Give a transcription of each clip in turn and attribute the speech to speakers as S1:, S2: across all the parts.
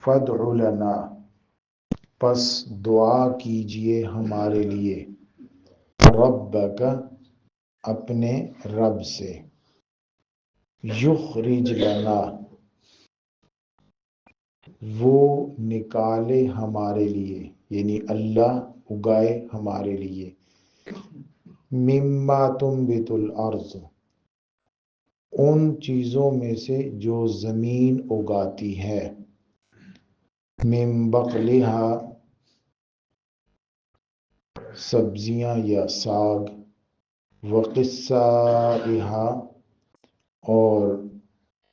S1: فادع لنا، پس دعا کیجئے ہمارے لیے، ربک، اپنے رب سے، یخرج لنا، وہ نکالے ہمارے لیے، یعنی اللہ اگائے ہمارے لیے، مما تنبت الارض، ان چیزوں میں سے جو زمین اگاتی ہے، من بقلہا، سبزیاں یا ساگ، وقثائہا، اور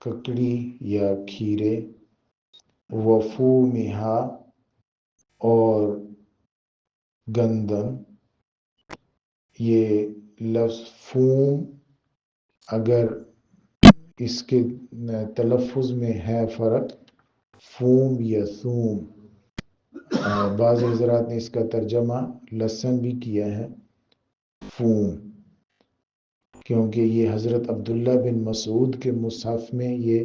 S1: ککڑی یا کھیرے، وفومہا، اور گندم۔ یہ لفظ فوم اگر اس کے تلفظ میں ہے فرق، فوم یا ثوم، بعض حضرات نے اس کا ترجمہ لہسن بھی کیا ہے، فوم، کیونکہ یہ حضرت عبداللہ بن مسعود کے مصحف میں یہ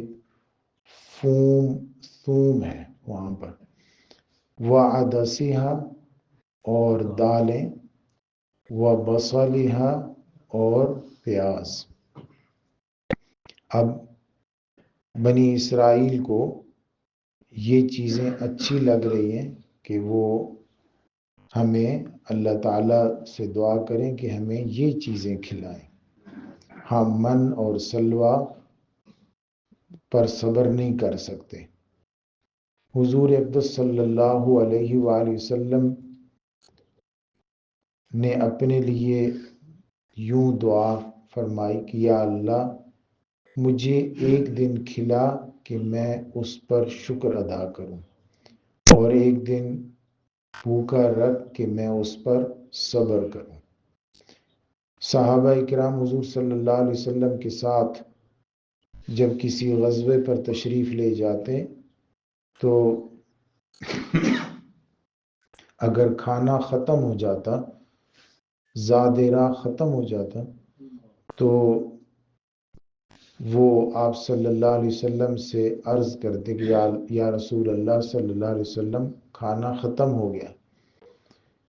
S1: فوم ثوم ہے وہاں پر، وعدسہا، اور دالیں، وبصلہا، اور پیاز۔ اب بنی اسرائیل کو یہ چیزیں اچھی لگ رہی ہیں کہ وہ ہمیں اللہ تعالیٰ سے دعا کریں کہ ہمیں یہ چیزیں کھلائیں۔ ہم من اور سلوہ پر صبر نہیں کر سکتے۔ حضور اقدس صلی اللہ علیہ وآلہ وسلم نے اپنے لیے یوں دعا فرمائی کہ یا اللہ مجھے ایک دن کھلا کہ میں اس پر شکر ادا کروں، اور ایک دن بھوکا رکھ کہ میں اس پر صبر کروں۔ صحابہ کرام حضور صلی اللہ علیہ وسلم کے ساتھ جب کسی غزوے پر تشریف لے جاتے تو اگر کھانا ختم ہو جاتا، زاد راہ ختم ہو جاتا، تو وہ آپ صلی اللہ علیہ وسلم سے عرض کرتے کہ یا رسول اللہ صلی اللہ علیہ وسلم کھانا ختم ہو گیا،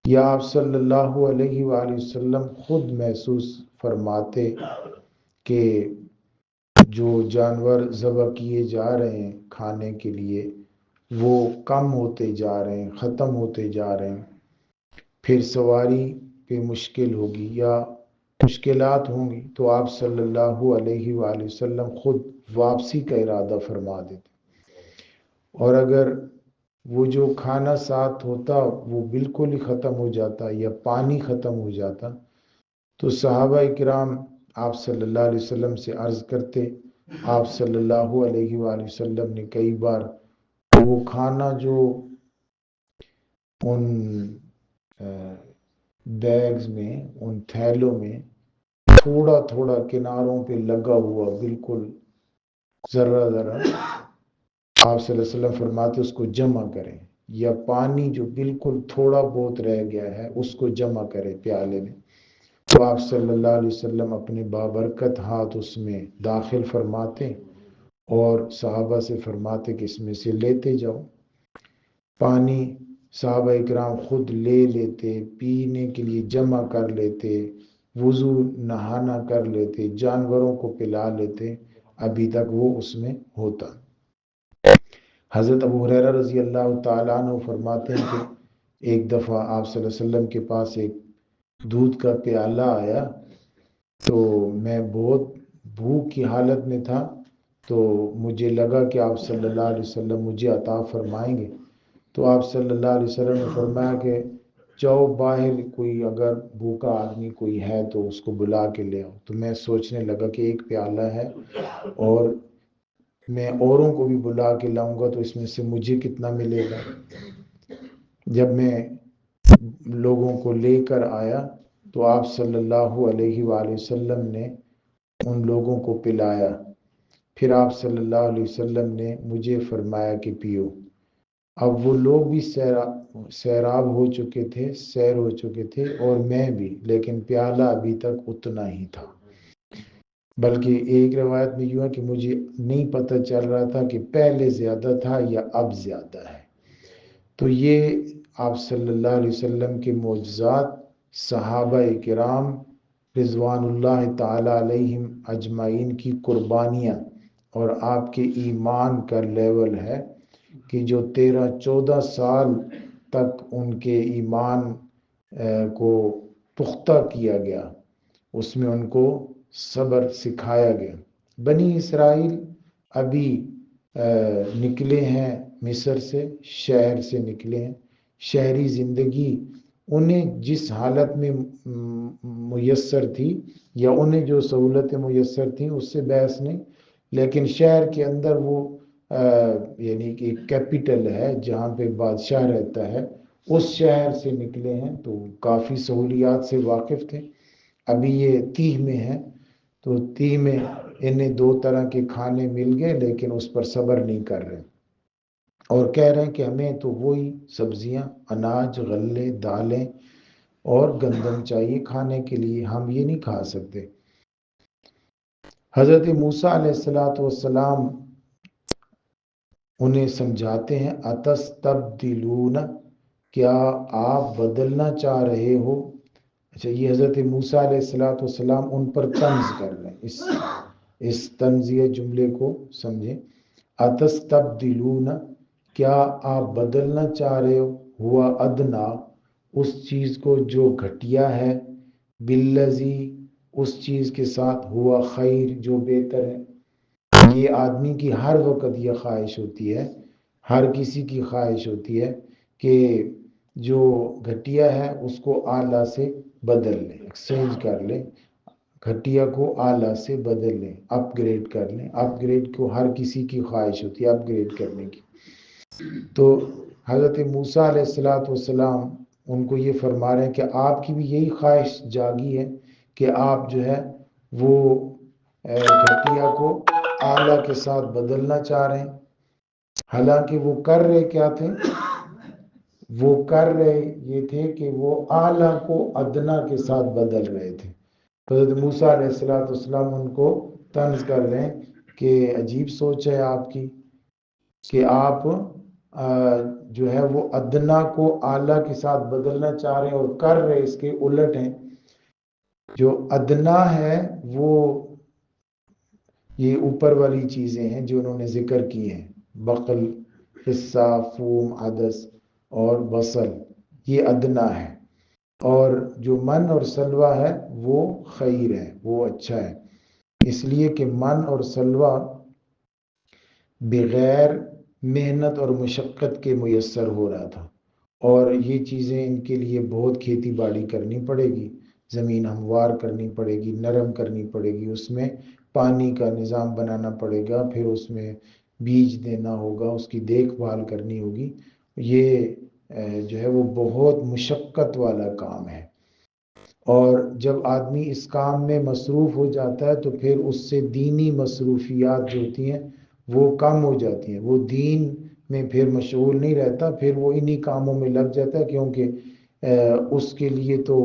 S1: یا آپ صلی اللہ علیہ وآلہ وسلم خود محسوس فرماتے کہ جو جانور ذبح کیے جا رہے ہیں کھانے کے لیے وہ کم ہوتے جا رہے ہیں، ختم ہوتے جا رہے ہیں، پھر سواری پہ مشکل ہوگی یا مشکلات ہوں گی، تو آپ صلی اللہ علیہ وآلہ وسلم خود واپسی کا ارادہ فرما دیتے، اور اگر وہ جو کھانا ساتھ ہوتا وہ بالکل ہی ختم ہو جاتا یا پانی ختم ہو جاتا، تو صحابہ کرام آپ صلی اللہ علیہ وسلم سے عرض کرتے، آپ صلی اللہ علیہ وآلہ وسلم نے کئی بار وہ کھانا جو ان بیگز میں، ان تھیلوں میں تھوڑا تھوڑا کناروں پہ لگا ہوا بالکل ذرہ ذرہ، آپ صلی اللہ علیہ وسلم فرماتے اس کو جمع کریں، یا پانی جو بالکل تھوڑا بہت رہ گیا ہے اس کو جمع کریں پیالے میں، تو آپ صلی اللہ علیہ وسلم اپنے بابرکت ہاتھ اس میں داخل فرماتے اور صحابہ سے فرماتے کہ اس میں سے لیتے جاؤ۔ پانی صحابہ اکرام خود لے لیتے، پینے کے لیے جمع کر لیتے، وضو نہانا کر لیتے، جانوروں کو پلا لیتے، ابھی تک وہ اس میں ہوتا۔ حضرت ابو ہریرہ رضی اللہ تعالیٰ عنہ فرماتے ہیں کہ ایک دفعہ آپ صلی اللہ علیہ وسلم کے پاس ایک دودھ کا پیالہ آیا، تو میں بہت بھوک کی حالت میں تھا، تو مجھے لگا کہ آپ صلی اللہ علیہ وسلم مجھے عطا فرمائیں گے، تو آپ صلی اللہ علیہ وسلم نے فرمایا کہ جاؤ باہر، کوئی اگر بھوکا آدمی کوئی ہے تو اس کو بلا کے لے آؤ۔ تو میں سوچنے لگا کہ ایک پیالہ ہے اور میں اوروں کو بھی بلا کے لاؤں گا تو اس میں سے مجھے کتنا ملے گا۔ جب میں لوگوں کو لے کر آیا تو آپ صلی اللہ علیہ وآلہ وسلم نے ان لوگوں کو پلایا، پھر آپ صلی اللہ علیہ وسلم نے مجھے فرمایا کہ پیو۔ اب وہ لوگ بھی سیراب ہو چکے تھے، سیر ہو چکے تھے، اور میں بھی، لیکن پیالہ ابھی تک اتنا ہی تھا۔ بلکہ ایک روایت میں یوں ہے کہ مجھے نہیں پتہ چل رہا تھا کہ پہلے زیادہ تھا یا اب زیادہ ہے۔ تو یہ آپ صلی اللہ علیہ وسلم کے معجزات، صحابہ کرام رضوان اللہ تعالی علیہم اجمعین کی قربانیاں اور آپ کے ایمان کا لیول ہے کہ جو 13-14 سال تک ان کے ایمان کو پختہ کیا گیا، اس میں ان کو صبر سکھایا گیا۔ بنی اسرائیل ابھی نکلے ہیں مصر سے، شہر سے نکلے ہیں، شہری زندگی انہیں جس حالت میں میسر تھی یا انہیں جو سہولتیں میسر تھیں اس سے بحث نہیں، لیکن شہر کے اندر وہ یعنی کہ ایک کیپٹل ہے جہاں پہ بادشاہ رہتا ہے، اس شہر سے نکلے ہیں تو کافی سہولیات سے واقف تھے۔ ابھی یہ 30 میں ہے تو 30 میں انہیں 2 طرح کے کھانے مل گئے، لیکن اس پر صبر نہیں کر رہے اور کہہ رہے ہیں کہ ہمیں تو وہی سبزیاں، اناج، غلے، دالیں اور گندم چاہیے کھانے کے لیے، ہم یہ نہیں کھا سکتے۔ حضرت موسیٰ علیہ السلام انہیں سمجھاتے ہیں، اتستبدلون، کیا آپ بدلنا چاہ رہے ہو؟ اچھا، یہ حضرت موسیٰ علیہ السلام ان پر طنز کر رہے ہیں، اس طنزیہ جملے کو سمجھیں۔ اتستبدلون، کیا آپ بدلنا چاہ رہے ہو، ہوا ادنا، اس چیز کو جو گھٹیا ہے، بالذی، اس چیز کے ساتھ، ہوا خیر، جو بہتر ہے۔ یہ آدمی کی ہر وقت یہ خواہش ہوتی ہے، ہر کسی کی خواہش ہوتی ہے کہ جو گھٹیا ہے اس کو اعلیٰ سے بدل لیں، ایکسچینج کر لیں، گھٹیا کو اعلیٰ سے بدل لیں، اپ گریڈ کر لیں۔ اپ گریڈ کو ہر کسی کی خواہش ہوتی ہے، اپ گریڈ کرنے کی۔ تو حضرت موسیٰ علیہ السلام ان کو یہ فرما رہے ہیں کہ آپ کی بھی یہی خواہش جاگی ہے کہ آپ جو ہے وہ گھٹیا کو اعلیٰ کے ساتھ بدلنا چاہ رہے ہیں، حالانکہ وہ کر رہے کیا تھے؟ وہ کر رہے یہ تھے کہ وہ اعلیٰ کو ادنا کے ساتھ بدل رہے تھے۔ حضرت موسیٰ علیہ السلام ان کو طنز کر رہے ہیں کہ عجیب سوچ ہے آپ کی کہ آپ جو ہے وہ ادنا کو اعلیٰ کے ساتھ بدلنا چاہ رہے ہیں اور کر رہے اس کے الٹ ہیں۔ جو ادنا ہے وہ یہ اوپر والی چیزیں ہیں جو انہوں نے ذکر کی ہیں، بقل، حصہ، فوم، عدس اور بصل، یہ ادنا ہے، اور جو من اور سلوہ ہے وہ خیر ہے، وہ اچھا ہے، اس لیے کہ من اور سلوہ بغیر محنت اور مشقت کے میسر ہو رہا تھا، اور یہ چیزیں ان کے لیے بہت کھیتی باڑی کرنی پڑے گی، زمین ہموار کرنی پڑے گی، نرم کرنی پڑے گی، اس میں پانی کا نظام بنانا پڑے گا، پھر اس میں بیج دینا ہوگا، اس کی دیکھ بھال کرنی ہوگی۔ یہ جو ہے وہ بہت مشقت والا کام ہے، اور جب آدمی اس کام میں مصروف ہو جاتا ہے تو پھر اس سے دینی مصروفیات جو ہوتی ہیں وہ کم ہو جاتی ہیں، وہ دین میں پھر مشغول نہیں رہتا، پھر وہ انہی کاموں میں لگ جاتا ہے، کیونکہ اس کے لیے تو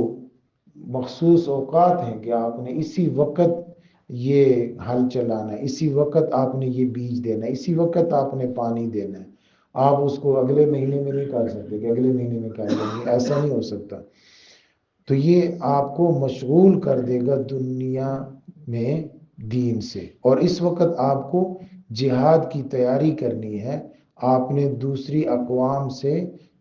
S1: مخصوص اوقات ہیں کہ آپ نے اسی وقت یہ ہل چلانا ہے، اسی وقت آپ نے یہ بیج دینا ہے، اسی وقت آپ نے پانی دینا ہے، آپ اس کو اگلے مہینے میں نہیں کر سکتے کہ اگلے مہینے میں کر لیں گے، ایسا نہیں ہو سکتا۔ تو یہ آپ کو مشغول کر دے گا دنیا میں دین سے، اور اس وقت آپ کو جہاد کی تیاری کرنی ہے، آپ نے دوسری اقوام سے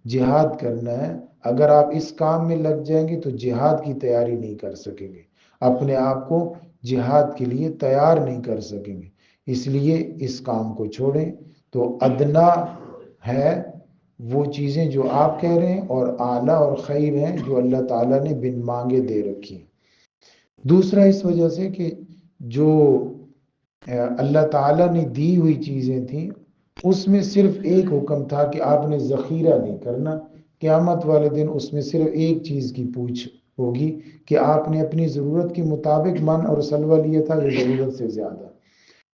S1: جہاد کرنا ہے۔ اگر آپ اس کام میں لگ جائیں گے تو جہاد کی تیاری نہیں کر سکیں گے، اپنے آپ کو جہاد کے لیے تیار نہیں کر سکیں گے، اس لیے اس کام کو چھوڑیں۔ تو ادنا ہے وہ چیزیں جو آپ کہہ رہے ہیں، اور اعلیٰ اور خیر ہیں جو اللہ تعالیٰ نے بن مانگے دے رکھی ہیں۔ دوسرا اس وجہ سے کہ جو اللہ تعالیٰ نے دی ہوئی چیزیں تھیں اس میں صرف ایک حکم تھا کہ آپ نے ذخیرہ نہیں کرنا، قیامت والے دن اس میں صرف ایک چیز کی پوچھ ہوگی کہ آپ نے اپنی ضرورت کے مطابق من اور سلوہ لیا تھا یا ضرورت سے زیادہ،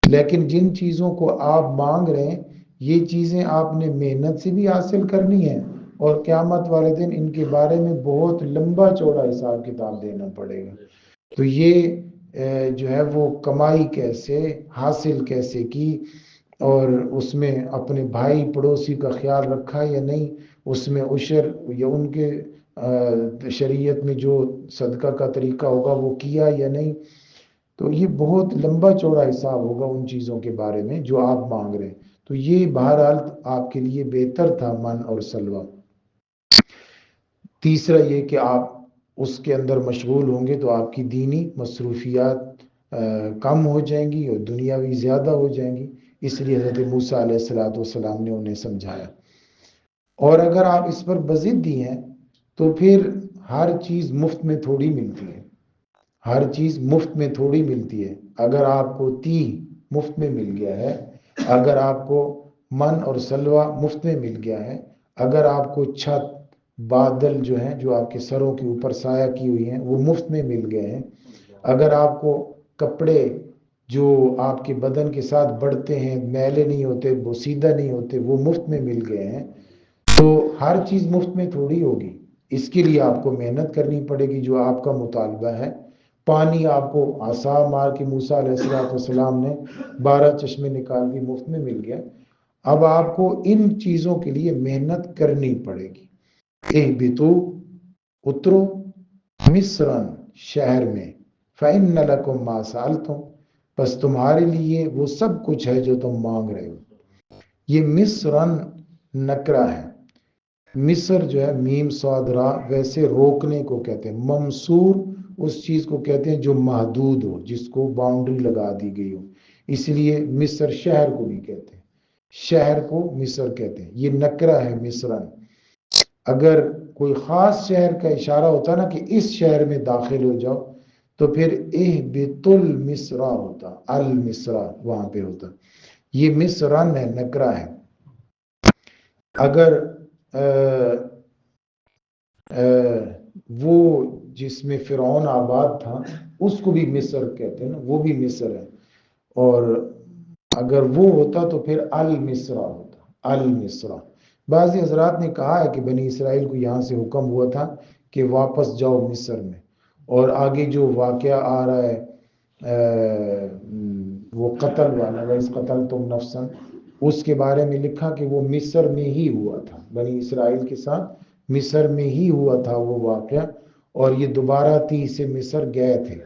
S1: لیکن جن چیزوں کو آپ مانگ رہے ہیں یہ چیزیں آپ نے محنت سے بھی حاصل کرنی ہے، اور قیامت والے دن ان کے بارے میں بہت لمبا چوڑا حساب کتاب دینا پڑے گا۔ تو یہ جو ہے وہ کمائی کیسے حاصل کیسے کی، اور اس میں اپنے بھائی پڑوسی کا خیال رکھا یا نہیں، اس میں عشر یا ان کے شریعت میں جو صدقہ کا طریقہ ہوگا وہ کیا یا نہیں. تو یہ بہت لمبا چوڑا حساب ہوگا ان چیزوں کے بارے میں جو آپ مانگ رہے ہیں. تو یہ بہرحال آپ کے لیے بہتر تھا من اور سلوہ. تیسرا یہ کہ آپ اس کے اندر مشغول ہوں گے تو آپ کی دینی مصروفیات کم ہو جائیں گی اور دنیاوی زیادہ ہو جائیں گی. اس لیے حضرت موسیٰ علیہ السلام نے انہیں سمجھایا. اور اگر آپ اس پر بضدی ہیں تو پھر ہر چیز مفت میں تھوڑی ملتی ہے. ہر چیز مفت میں تھوڑی ملتی ہے. اگر آپ کو مفت میں مل گیا ہے، اگر آپ کو من اور سلوہ مفت میں مل گیا ہے، اگر آپ کو چھت بادل جو ہیں جو آپ کے سروں کے اوپر سایہ کی ہوئی ہیں وہ مفت میں مل گئے ہیں، اگر آپ کو کپڑے جو آپ کے بدن کے ساتھ بڑھتے ہیں، میلے نہیں ہوتے، بوسیدہ نہیں ہوتے، وہ مفت میں مل گئے ہیں، تو ہر چیز مفت میں تھوڑی ہوگی. اس کے لیے آپ کو محنت کرنی پڑے گی جو آپ کا مطالبہ ہے. پانی آپ کو عصا مار کے موسیٰ علیہ السلام نے 12 چشمے نکال کے مفت میں مل گیا. اب آپ کو ان چیزوں کے لیے محنت کرنی پڑے گی. اہبطو، اترو، مصرن، شہر میں، فإن لکم ما سألتم، بس تمہارے لیے وہ سب کچھ ہے جو تم مانگ رہے ہو. یہ مصرن نکرہ ہے. مصر جو ہے میم صاد را، ویسے روکنے کو کہتے ہیں. ممسور اس چیز کو کہتے ہیں جو محدود ہو، جس کو باؤنڈری لگا دی گئی ہو. اس لیے مصر شہر کو بھی کہتے ہیں، شہر کو مصر کہتے ہیں. یہ نکرہ ہے مصرن. اگر کوئی خاص شہر کا اشارہ ہوتا نا کہ اس شہر میں داخل ہو جاؤ تو پھر اہبط المصرا ہوتا، المصرا وہاں پہ ہوتا. یہ مصرن ہے، نکرہ ہے. اگر وہ جس میں فرعون آباد تھا اس کو بھی مصر کہتے ہیں نا، وہ بھی مصر ہے. اور اگر وہ ہوتا تو پھر المصرا ہوتا، المصرا. بعضی حضرات نے کہا ہے کہ بنی اسرائیل کو یہاں سے حکم ہوا تھا کہ واپس جاؤ مصر میں. اور آگے جو واقعہ آ رہا ہے وہ قتل والا، وَإِذْ قَتَلْتُمْ نَفْسًا، اس کے بارے میں لکھا کہ وہ مصر میں ہی ہوا تھا، بنی اسرائیل کے ساتھ مصر میں ہی ہوا تھا وہ واقعہ، اور یہ دوبارہ 30 سے مصر گئے تھے.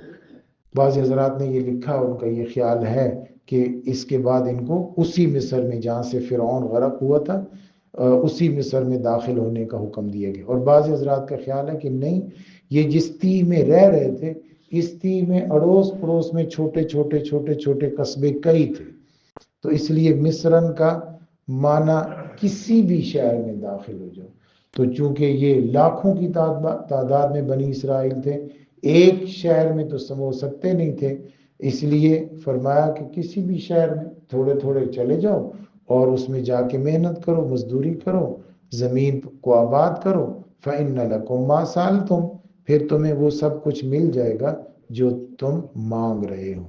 S1: بعض حضرات نے یہ لکھا، ان کا یہ خیال ہے کہ اس کے بعد ان کو اسی مصر میں جہاں سے فرعون غرق ہوا تھا اسی مصر میں داخل ہونے کا حکم دیا گیا. اور بعض حضرات کا خیال ہے کہ نہیں، یہ جس تی میں رہ رہے تھے اس تی میں اڑوس پڑوس میں چھوٹے چھوٹے چھوٹے چھوٹے قصبے کئی تھے، تو اس لیے مصرن کا معنی کسی بھی شہر میں داخل ہو جاؤ. تو چونکہ یہ لاکھوں کی تعداد میں بنی اسرائیل تھے، ایک شہر میں تو سمو سکتے نہیں تھے، اس لیے فرمایا کہ کسی بھی شہر میں تھوڑے تھوڑے چلے جاؤ اور اس میں جا کے محنت کرو، مزدوری کرو، زمین کو آباد کرو. فَإِنَّ لَكُمْ مَا سَأَلْتُمْ، پھر تمہیں وہ سب کچھ مل جائے گا جو تم مانگ رہے ہو.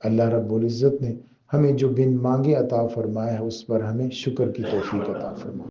S1: اللہ رب العزت نے ہمیں جو بن مانگے عطا فرمایا ہے اس پر ہمیں شکر کی توفیق عطا فرمائے.